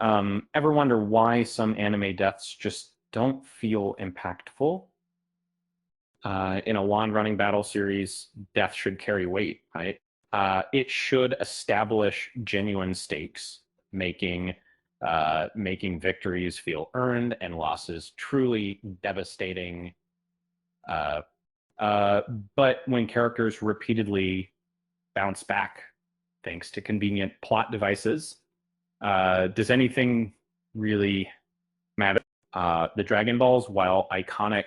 Ever wonder why some anime deaths just don't feel impactful? In a long-running battle series, death should carry weight, right? It should establish genuine stakes, making making victories feel earned and losses truly devastating. Uh, uh, but when characters repeatedly bounce back thanks to convenient plot devices, does anything really matter? The Dragon Balls, while iconic,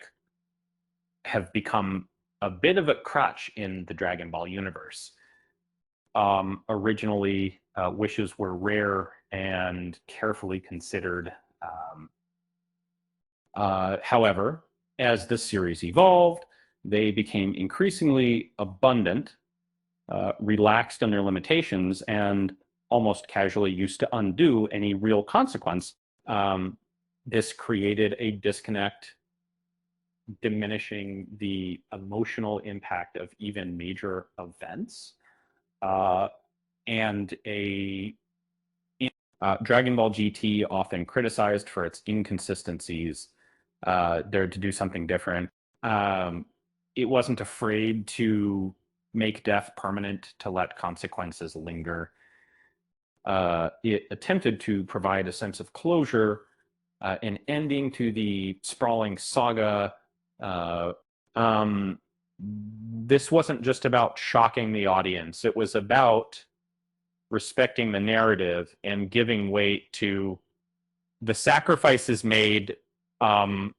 have become a bit of a crutch in the Dragon Ball universe. Originally, wishes were rare and carefully considered. Um, However, as the series evolved, they became increasingly abundant, relaxed in their limitations, and almost casually used to undo any real consequence. Um, this created a disconnect, diminishing the emotional impact of even major events. Uh, and a Dragon Ball GT, often criticized for its inconsistencies, dared to do something different. Um, it wasn't afraid to make death permanent, to let consequences linger. It attempted to provide a sense of closure, an ending to the sprawling saga. Uh, um, this wasn't just about shocking the audience, it was about respecting the narrative and giving weight to the sacrifices made. Um,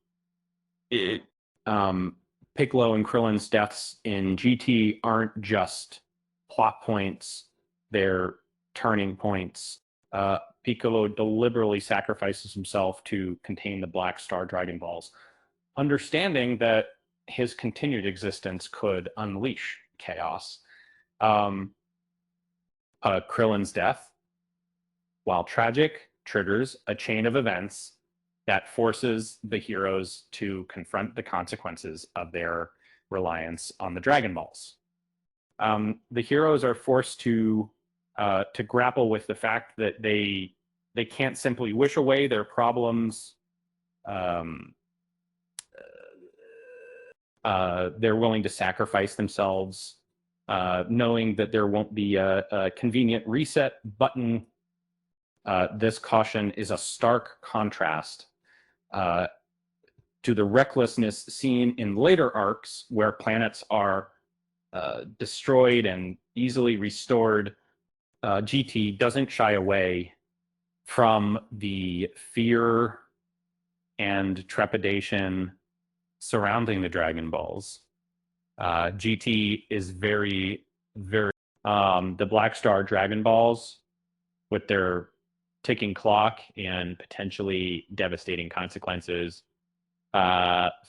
it, um, Piccolo and Krillin's deaths in GT aren't just plot points, they're turning points. Piccolo deliberately sacrifices himself to contain the Black Star Dragon Balls, understanding that his continued existence could unleash chaos. Um, Krillin's death, while tragic, triggers a chain of events that forces the heroes to confront the consequences of their reliance on the Dragon Balls. The heroes are forced to grapple with the fact that they can't simply wish away their problems. Um, they're willing to sacrifice themselves, knowing that there won't be a convenient reset button. This caution is a stark contrast uh, to the recklessness seen in later arcs where planets are destroyed and easily restored. GT doesn't shy away from the fear and trepidation surrounding the Dragon Balls. GT is very, the Black Star Dragon Balls with their ticking clock and potentially devastating consequences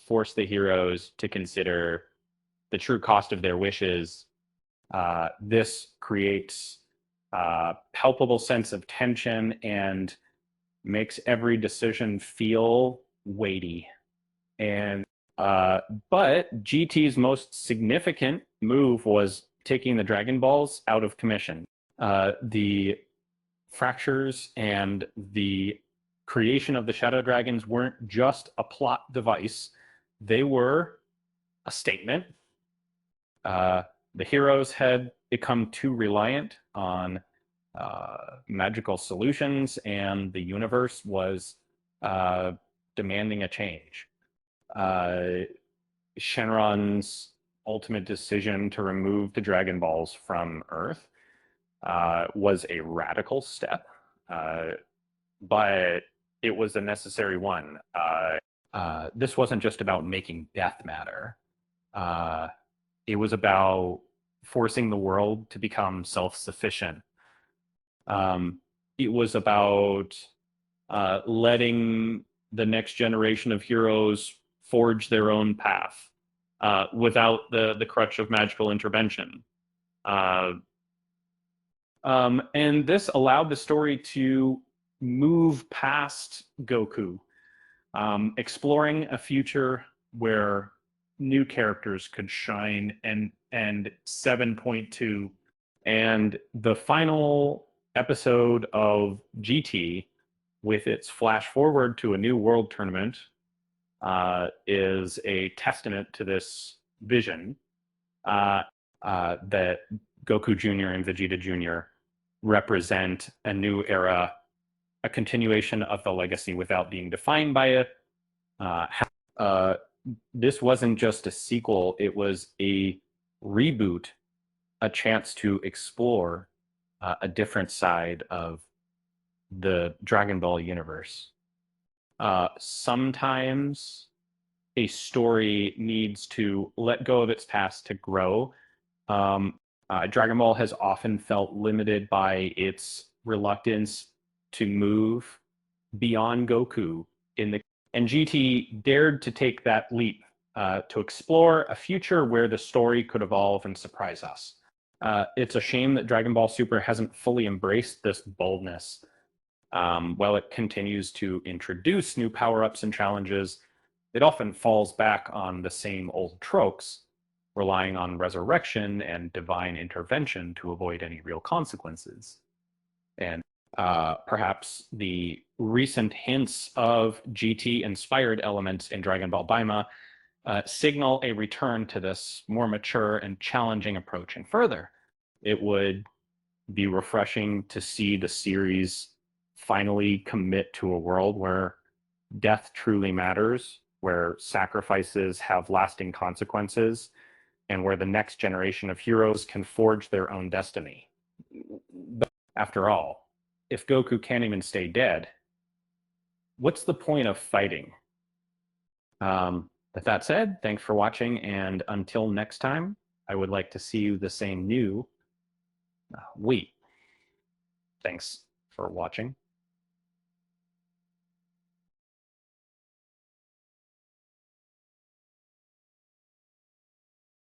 force the heroes to consider the true cost of their wishes. This creates a palpable sense of tension and makes every decision feel weighty. And but GT's most significant move was taking the Dragon Balls out of commission. The fractures and the creation of the Shadow Dragons weren't just a plot device, they were a statement. Uh, the heroes had become too reliant on magical solutions, and the universe was uh, demanding a change. Uh, Shenron's ultimate decision to remove the Dragon Balls from Earth was a radical step, uh, but it was a necessary one. This wasn't just about making death matter. Uh, it was about forcing the world to become self-sufficient. Um, it was about letting the next generation of heroes forge their own path without the crutch of magical intervention. Uh, and this allowed the story to move past Goku, exploring a future where new characters could shine and 7.2 and the final episode of GT with its flash forward to a new world tournament, is a testament to this vision that Goku Jr. and Vegeta Jr. represent a new era, a continuation of the legacy without being defined by it. Uh, this wasn't just a sequel, it was a reboot, a chance to explore a different side of the Dragon Ball universe. Sometimes a story needs to let go of its past to grow. Dragon Ball has often felt limited by its reluctance to move beyond Goku in the and GT dared to take that leap to explore a future where the story could evolve and surprise us. It's a shame that Dragon Ball Super hasn't fully embraced this boldness. While it continues to introduce new power-ups and challenges, it often falls back on the same old tropes, relying on resurrection and divine intervention to avoid any real consequences. And perhaps the recent hints of GT-inspired elements in Dragon Ball Daima signal a return to this more mature and challenging approach. And further, it would be refreshing to see the series finally commit to a world where death truly matters, where sacrifices have lasting consequences, and where the next generation of heroes can forge their own destiny. But after all, if Goku can't even stay dead, what's the point of fighting? With that said, thanks for watching, and until next time, I would like to see you the same new wait. Thanks for watching.